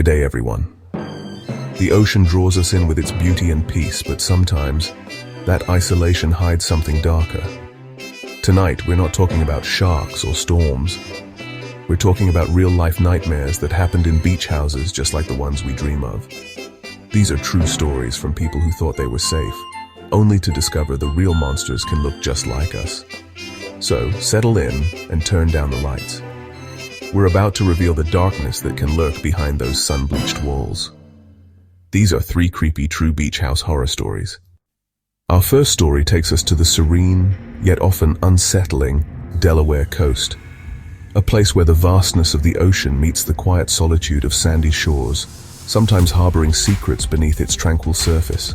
Good day, everyone. The ocean draws us in with its beauty and peace, but sometimes that isolation hides something darker. Tonight, we're not talking about sharks or storms. We're talking about real-life nightmares that happened in beach houses just like the ones we dream of. These are true stories from people who thought they were safe, only to discover the real monsters can look just like us. So, settle in and turn down the lights. We're about to reveal the darkness that can lurk behind those sun-bleached walls. These are 3 creepy true beach house horror stories. Our first story takes us to the serene, yet often unsettling, Delaware coast. A place where the vastness of the ocean meets the quiet solitude of sandy shores, sometimes harboring secrets beneath its tranquil surface.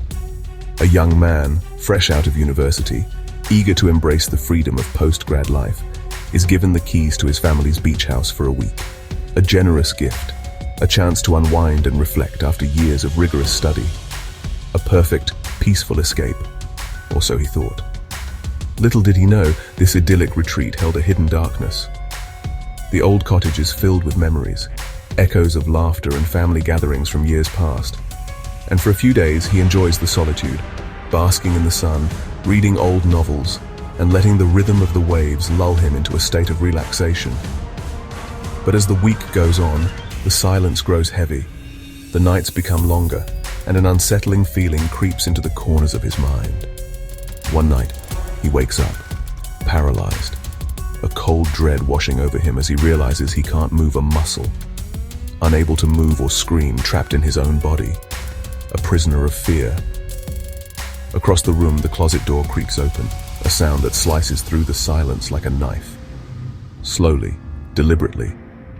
A young man, fresh out of university, eager to embrace the freedom of post-grad life, is given the keys to his family's beach house for a week. A generous gift, a chance to unwind and reflect after years of rigorous study. A perfect, peaceful escape, or so he thought. Little did he know, this idyllic retreat held a hidden darkness. The old cottage is filled with memories, echoes of laughter and family gatherings from years past. And for a few days, he enjoys the solitude, basking in the sun, reading old novels, and letting the rhythm of the waves lull him into a state of relaxation. But as the week goes on, the silence grows heavy, the nights become longer, and an unsettling feeling creeps into the corners of his mind. One night, he wakes up, paralyzed, a cold dread washing over him as he realizes he can't move a muscle. Unable to move or scream, trapped in his own body, a prisoner of fear. Across the room, the closet door creaks open, a sound that slices through the silence like a knife. Slowly, deliberately,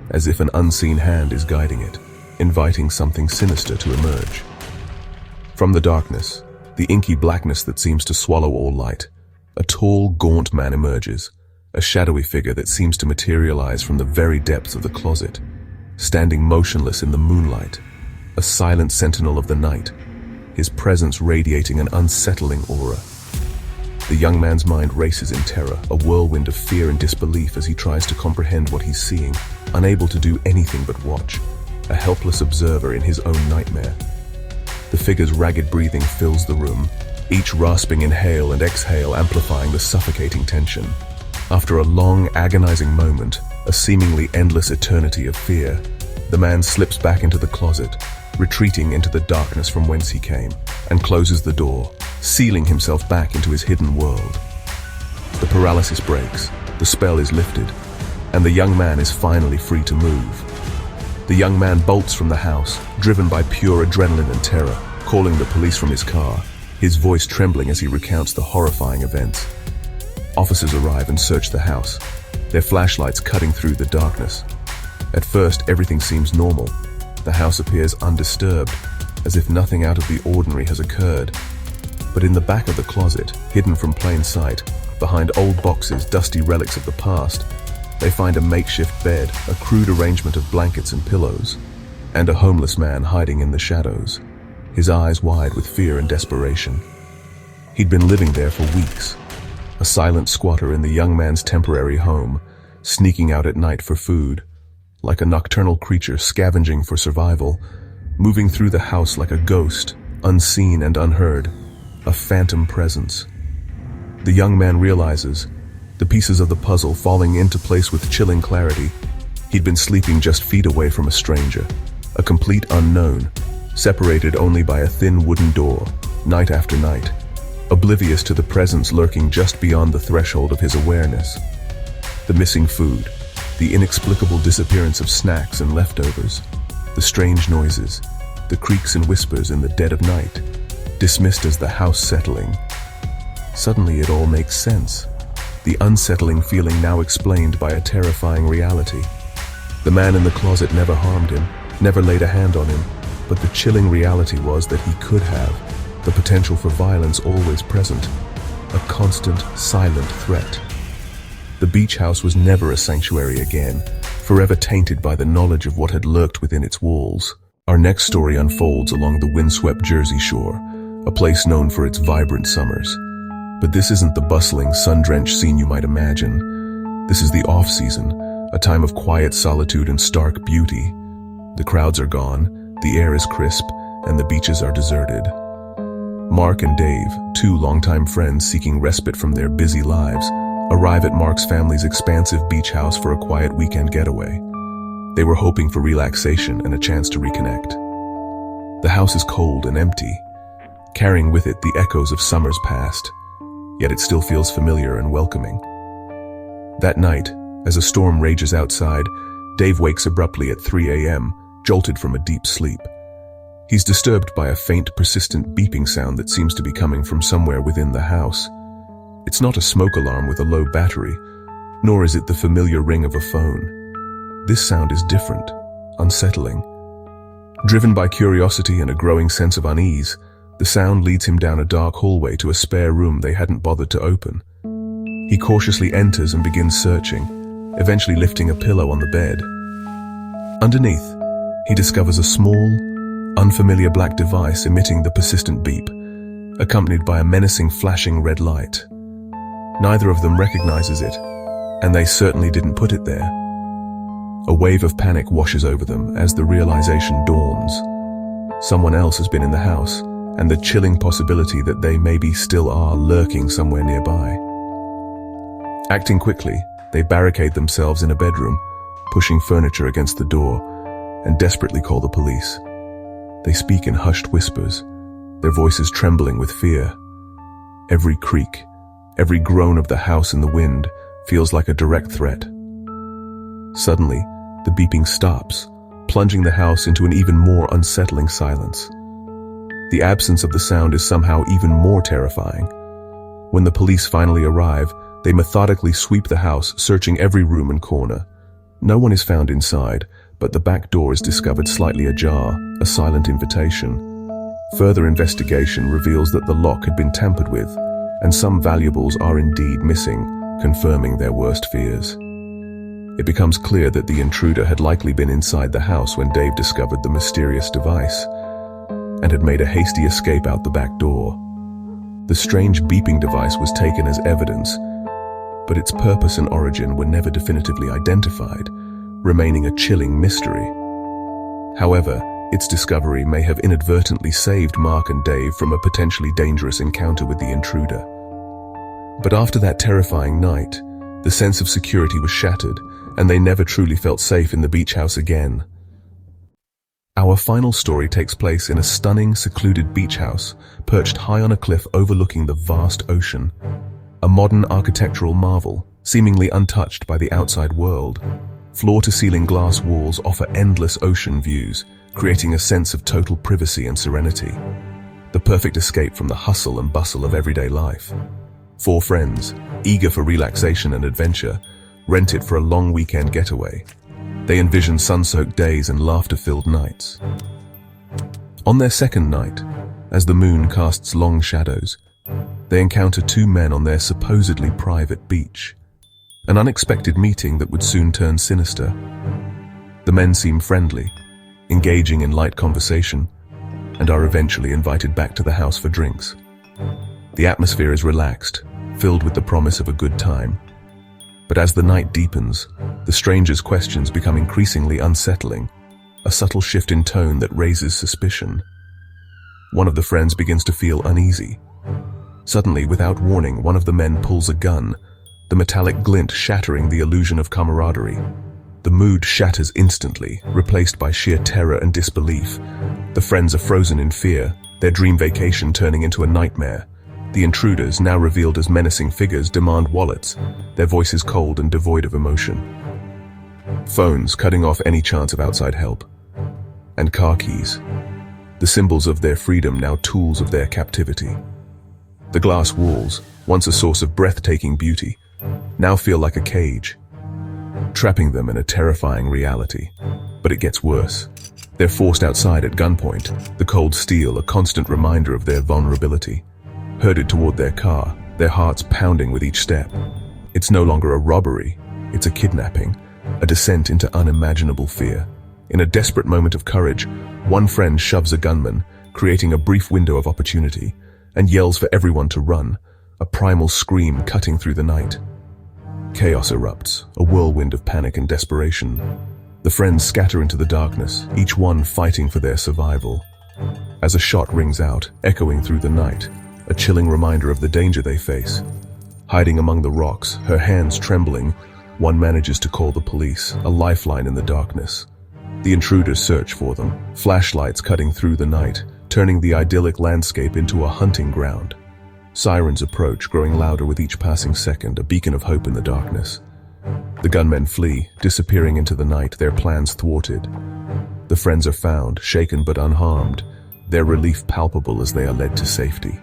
as if an unseen hand is guiding it, inviting something sinister to emerge. From the darkness, the inky blackness that seems to swallow all light, a tall, gaunt man emerges, a shadowy figure that seems to materialize from the very depths of the closet, standing motionless in the moonlight, a silent sentinel of the night, his presence radiating an unsettling aura. The young man's mind races in terror, a whirlwind of fear and disbelief as he tries to comprehend what he's seeing, unable to do anything but watch, a helpless observer in his own nightmare. The figure's ragged breathing fills the room, each rasping inhale and exhale amplifying the suffocating tension. After a long, agonizing moment, a seemingly endless eternity of fear, the man slips back into the closet, retreating into the darkness from whence he came, and closes the door, sealing himself back into his hidden world. The paralysis breaks, the spell is lifted, and the young man is finally free to move. The young man bolts from the house, driven by pure adrenaline and terror, calling the police from his car, his voice trembling as he recounts the horrifying events. Officers arrive and search the house, their flashlights cutting through the darkness. At first, everything seems normal. The house appears undisturbed, as if nothing out of the ordinary has occurred. But in the back of the closet, hidden from plain sight, behind old boxes, dusty relics of the past, they find a makeshift bed, a crude arrangement of blankets and pillows, and a homeless man hiding in the shadows, his eyes wide with fear and desperation. He'd been living there for weeks, a silent squatter in the young man's temporary home, sneaking out at night for food, like a nocturnal creature scavenging for survival, moving through the house like a ghost, unseen and unheard, a phantom presence. The young man realizes, the pieces of the puzzle falling into place with chilling clarity. He'd been sleeping just feet away from a stranger, a complete unknown, separated only by a thin wooden door, night after night, oblivious to the presence lurking just beyond the threshold of his awareness. The missing food, the inexplicable disappearance of snacks and leftovers, the strange noises, the creaks and whispers in the dead of night, dismissed as the house settling. Suddenly it all makes sense. The unsettling feeling now explained by a terrifying reality. The man in the closet never harmed him, never laid a hand on him, but the chilling reality was that he could have, the potential for violence always present, a constant, silent threat. The beach house was never a sanctuary again, forever tainted by the knowledge of what had lurked within its walls. Our next story unfolds along the windswept Jersey shore, a place known for its vibrant summers. But this isn't the bustling, sun-drenched scene you might imagine. This is the off-season, a time of quiet solitude and stark beauty. The crowds are gone, the air is crisp, and the beaches are deserted. Mark and Dave, two longtime friends seeking respite from their busy lives, arrive at Mark's family's expansive beach house for a quiet weekend getaway. They were hoping for relaxation and a chance to reconnect. The house is cold and empty, carrying with it the echoes of summers past, yet it still feels familiar and welcoming. That night, as a storm rages outside, Dave wakes abruptly at 3 a.m., jolted from a deep sleep. He's disturbed by a faint, persistent beeping sound that seems to be coming from somewhere within the house. It's not a smoke alarm with a low battery, nor is it the familiar ring of a phone. This sound is different, unsettling. Driven by curiosity and a growing sense of unease, the sound leads him down a dark hallway to a spare room they hadn't bothered to open. He cautiously enters and begins searching, eventually lifting a pillow on the bed. Underneath, he discovers a small, unfamiliar black device emitting the persistent beep, accompanied by a menacing flashing red light. Neither of them recognizes it, and they certainly didn't put it there. A wave of panic washes over them as the realization dawns. Someone else has been in the house, and the chilling possibility that they maybe still are lurking somewhere nearby. Acting quickly, they barricade themselves in a bedroom, pushing furniture against the door, and desperately call the police. They speak in hushed whispers, their voices trembling with fear. Every creak, every groan of the house in the wind feels like a direct threat. Suddenly, the beeping stops, plunging the house into an even more unsettling silence. The absence of the sound is somehow even more terrifying. When the police finally arrive, they methodically sweep the house, searching every room and corner. No one is found inside, but the back door is discovered slightly ajar, a silent invitation. Further investigation reveals that the lock had been tampered with, and some valuables are indeed missing, confirming their worst fears. It becomes clear that the intruder had likely been inside the house when Dave discovered the mysterious device, and had made a hasty escape out the back door. The strange beeping device was taken as evidence, but its purpose and origin were never definitively identified, remaining a chilling mystery. However, its discovery may have inadvertently saved Mark and Dave from a potentially dangerous encounter with the intruder. But after that terrifying night, the sense of security was shattered, and they never truly felt safe in the beach house again. Our final story takes place in a stunning, secluded beach house, perched high on a cliff overlooking the vast ocean. A modern architectural marvel, seemingly untouched by the outside world. Floor-to-ceiling glass walls offer endless ocean views, creating a sense of total privacy and serenity. The perfect escape from the hustle and bustle of everyday life. Four friends, eager for relaxation and adventure, rent it for a long weekend getaway. They envision sun-soaked days and laughter-filled nights. On their second night, as the moon casts long shadows, they encounter two men on their supposedly private beach. An unexpected meeting that would soon turn sinister. The men seem friendly, engaging in light conversation, and are eventually invited back to the house for drinks. The atmosphere is relaxed, filled with the promise of a good time. But as the night deepens, the strangers' questions become increasingly unsettling, a subtle shift in tone that raises suspicion. One of the friends begins to feel uneasy. Suddenly, without warning, one of the men pulls a gun, the metallic glint shattering the illusion of camaraderie. The mood shatters instantly, replaced by sheer terror and disbelief. The friends are frozen in fear, their dream vacation turning into a nightmare. The intruders, now revealed as menacing figures, demand wallets, their voices cold and devoid of emotion. Phones cutting off any chance of outside help. And car keys, the symbols of their freedom, now tools of their captivity. The glass walls, once a source of breathtaking beauty, now feel like a cage, trapping them in a terrifying reality. But it gets worse. They're forced outside at gunpoint, the cold steel a constant reminder of their vulnerability. Herded toward their car, their hearts pounding with each step. It's no longer a robbery, it's a kidnapping, a descent into unimaginable fear. In a desperate moment of courage, one friend shoves a gunman, creating a brief window of opportunity, and yells for everyone to run, a primal scream cutting through the night. Chaos erupts, a whirlwind of panic and desperation. The friends scatter into the darkness, each one fighting for their survival. As a shot rings out, echoing through the night, a chilling reminder of the danger they face. Hiding among the rocks, her hands trembling, one manages to call the police, a lifeline in the darkness. The intruders search for them, flashlights cutting through the night, turning the idyllic landscape into a hunting ground. Sirens approach, growing louder with each passing second, a beacon of hope in the darkness. The gunmen flee, disappearing into the night, their plans thwarted. The friends are found, shaken but unharmed, their relief palpable as they are led to safety.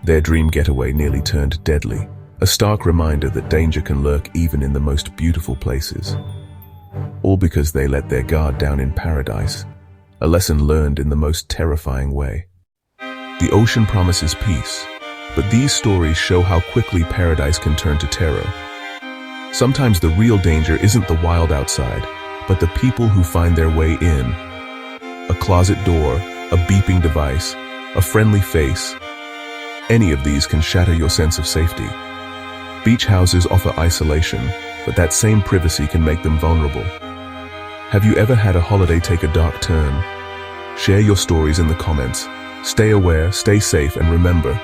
Their dream getaway nearly turned deadly, a stark reminder that danger can lurk even in the most beautiful places. All because they let their guard down in paradise, a lesson learned in the most terrifying way. The ocean promises peace, but these stories show how quickly paradise can turn to terror. Sometimes the real danger isn't the wild outside, but the people who find their way in. A closet door, a beeping device, a friendly face. Any of these can shatter your sense of safety. Beach houses offer isolation, but that same privacy can make them vulnerable. Have you ever had a holiday take a dark turn? Share your stories in the comments. Stay aware, stay safe, and remember,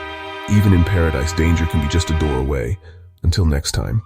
even in paradise, danger can be just a door away. Until next time.